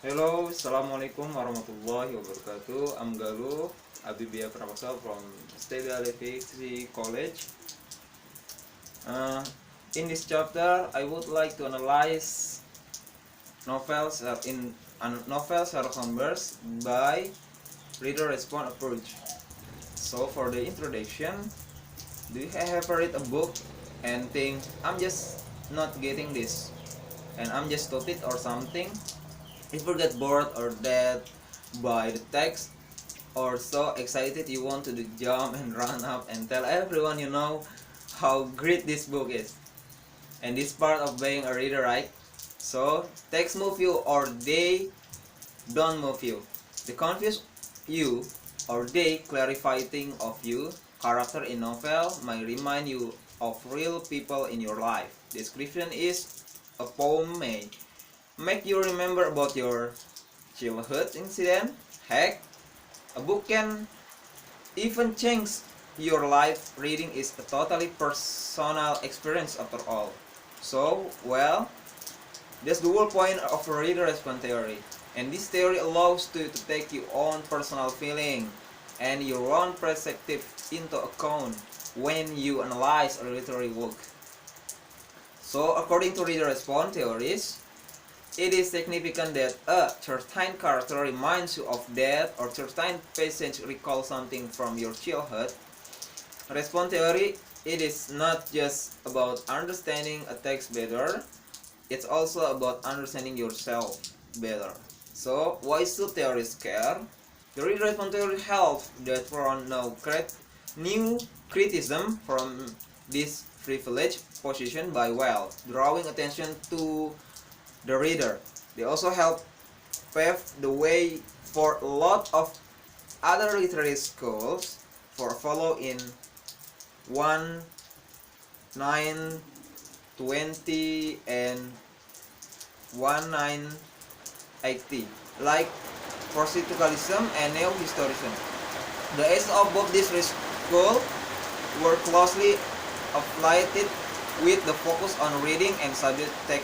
Hello, Assalamualaikum warahmatullahi wabarakatuh. I'm Galuh Abibia from Stable Efficiency College. Uh, in this chapter, I would like to analyze novels novels Sherlock Holmes by reader response approach. So for the introduction, do you ever read a book and think I'm just not getting this, and I'm just stupid or something? If you get bored or dead by the text, or so excited you want to jump and run up and tell everyone you know how great this book is. And this part of being a reader, right? So text move you or they don't move you. They confuse you or they clarify things of you. Character in novel might remind you of real people in your life. Description is a poem may make you remember about your childhood incident. Heck, a book can even change your life. Reading is a totally personal experience after all. So, well, that's the whole point of a reader response theory. And this theory allows to take your own personal feeling and your own perspective into account when you analyze a literary work. So, according to reader response theories, it is significant that a certain character reminds you of death or certain passage recall something from your childhood. Response theory, it is not just about understanding a text better, it's also about understanding yourself better. So, why should theories care? The reader response theory helps that front now create new criticism from this privileged position by drawing attention to the reader. They also help pave the way for a lot of other literary schools for follow in 1, 9, 20, and 1980, like procedurism and neo-historicism. The aims of both these schools were closely affiliated with the focus on reading and subjectively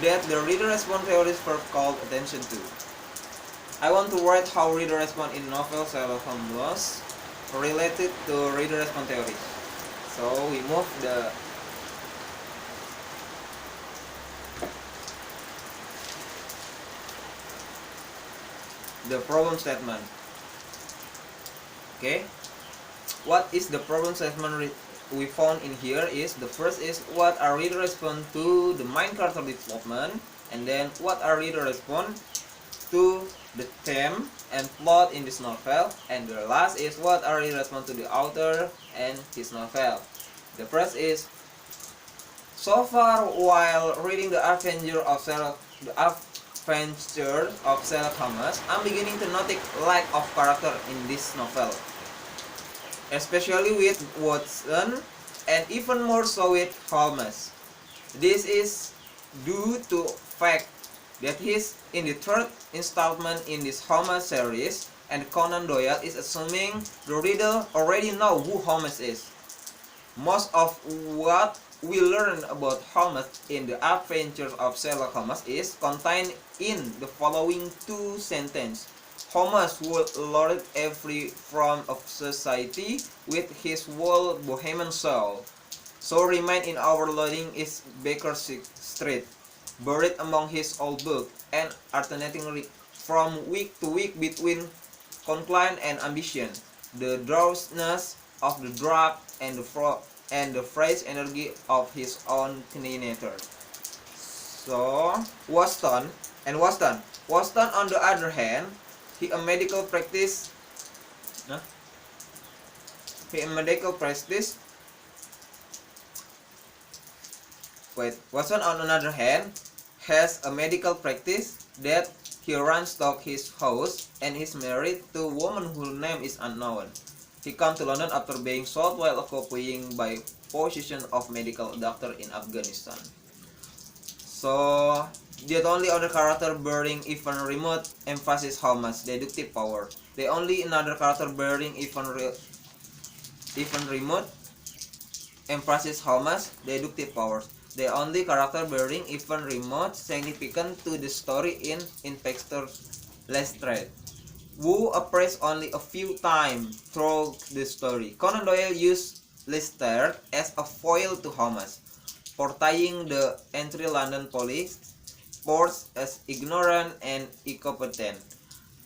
that the reader response theories first called attention to. I want to write how reader response in novel Sherlock Holmes related to reader response theory. So we move the problem statement. Okay, what is the problem statement we found in here is the first is what are reader response to the main character development, and then what are reader response to the theme and plot in this novel, and the last is what are reader response to the author and his novel. The first is, so far while reading the adventure of Sherlock Holmes, I'm beginning to notice lack of character in this novel, especially with Watson and even more so with Holmes. This is due to fact that he's in the third installment in this Holmes series, and Conan Doyle is assuming the reader already know who Holmes is. Most of what we learn about Holmes in the Adventures of Sherlock Holmes is contained in the following two sentences. Holmes would lord every form of society with his whole bohemian soul. So remain in our loading is Baker Street, buried among his old book, and alternating from week to week between concline and ambition, the drowsiness of the drug and the fresh energy of his own nature. So Watson on the other hand, he a medical practice. Nah, he a medical practice. Watson on another hand has a medical practice that he runs to his house and is married to a woman whose name is unknown. He comes to London after being sold while occupying by position of medical doctor in Afghanistan. So the only other character bearing even remote emphasis Holmes' deductive power. The only another character bearing even remote emphasis Holmes' deductive powers. the only character bearing even remote significance to the story in Inspector Lestrade, who appears only a few times through the story. Conan Doyle used Lestrade as a foil to Holmes, portraying the entry London police force as ignorant and incompetent.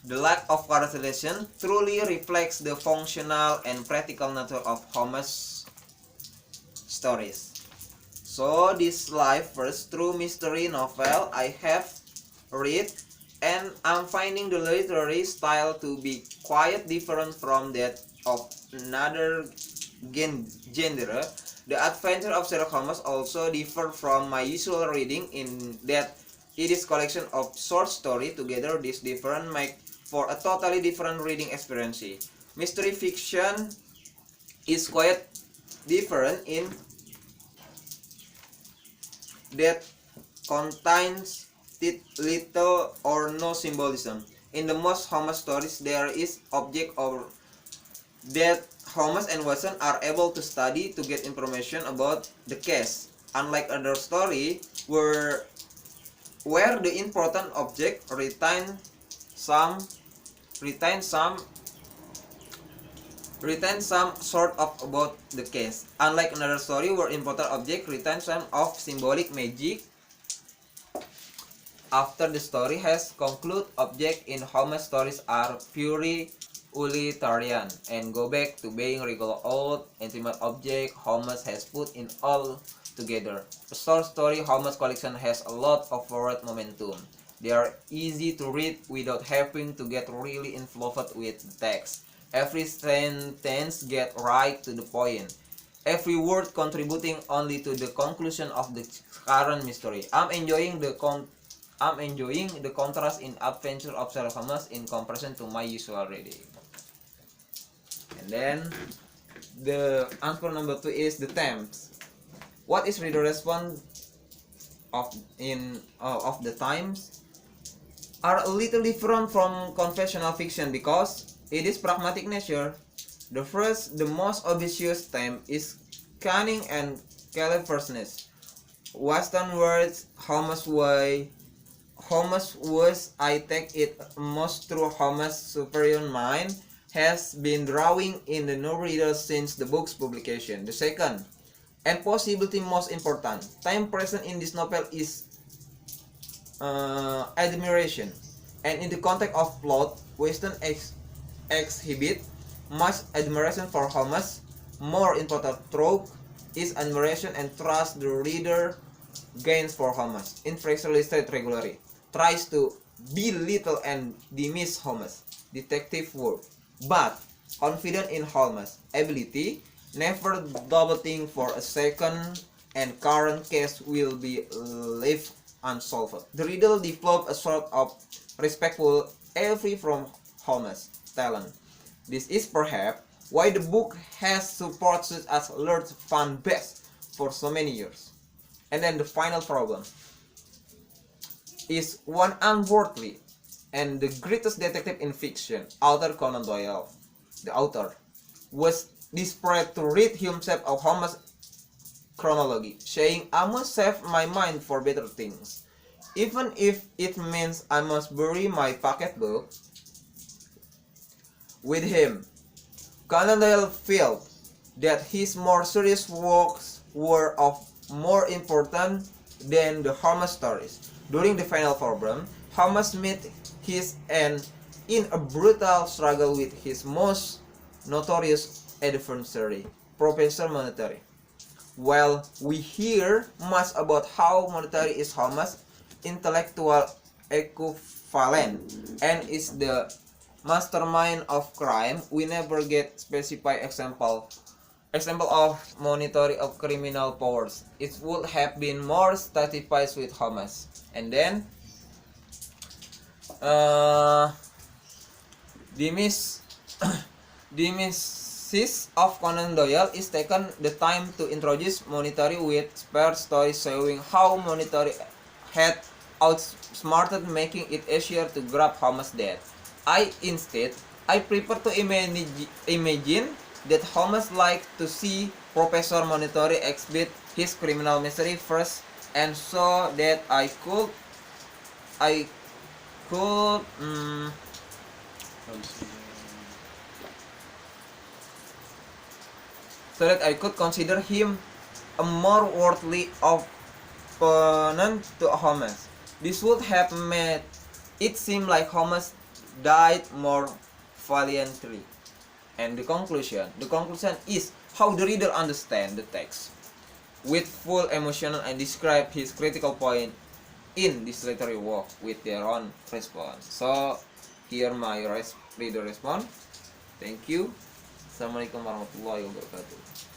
The lack of characterization truly reflects the functional and practical nature of Holmes' stories. So this life first true mystery novel I have read, and I'm finding the literary style to be quite different from that of another genre. The adventure of Sherlock Holmes also differ from my usual reading in that it is collection of short stories together. This different make for a totally different reading experience. Mystery fiction is quite different in that contains little or no symbolism. In the most Holmes stories, there is object or that Holmes and Watson are able to study to get information about the case. Unlike other story where the important object retain some sort of about the case. Unlike another story where important object retain some of symbolic magic after the story has concluded, object in Holmes stories are purely utilitarian and go back to being regular old intimate object Holmes has put in all together. A short story Holmes collection has a lot of forward momentum. They are easy to read without having to get really involved with the text. Every sentence gets right to the point. Every word contributing only to the conclusion of the current mystery. I'm enjoying the contrast in adventure of Sherlock Holmes in comparison to my usual reading. And then the answer number 2 is the themes. What is reader response of the times are a little different from conventional fiction because it is pragmatic nature. The first, the most obvious theme is cunning and cleverness. Western words, Holmes was, I take it, most through Holmes' superior mind, has been drawing in the new readers since the book's publication. The second, and possibly most important, theme present in this novel is admiration. And in the context of plot, Western exhibit much admiration for Holmes. More important trope is admiration and trust the reader gains for Holmes. Inspector Lestrade regularly tries to belittle and dismiss Holmes' detective work, but confident in Holmes' ability, never doubting for a second, and current case will be left unsolved. The reader develops a sort of respectful awe from Holmes' talent. This is perhaps why the book has support such as large fan base for so many years. And then the final problem is one unworldly and the greatest detective in fiction, author Conan Doyle. The author was desperate to rid himself of Holmes' chronology, saying, "I must save my mind for better things, even if it means I must bury my pocketbook." With him, Conan Doyle felt that his more serious works were of more important than the Holmes stories. During the final problem, Holmes met his end in a brutal struggle with his most notorious adversary, Professor Monetary. While we hear much about how Monetary is Holmes' intellectual equivalent and is the mastermind of crime, we never get specified example of Monetary of criminal powers. It would have been more satisfied with Holmes. And then the mimesis of Conan Doyle is taken the time to introduce Monetary with spare stories showing how Monetary had outsmarted, making it easier to grab Holmes' death. I prefer to imagine that Holmes liked to see Professor Monetary exhibit his criminal mystery first, and so that I could consider him a more worthy opponent to Holmes. This would have made it seem like Holmes died more valiantly. And the conclusion is how the reader understands the text with full emotion and describe his critical point in this literary work with their own response. So here my reader response. Thank you. Assalamualaikum warahmatullahi wabarakatuh.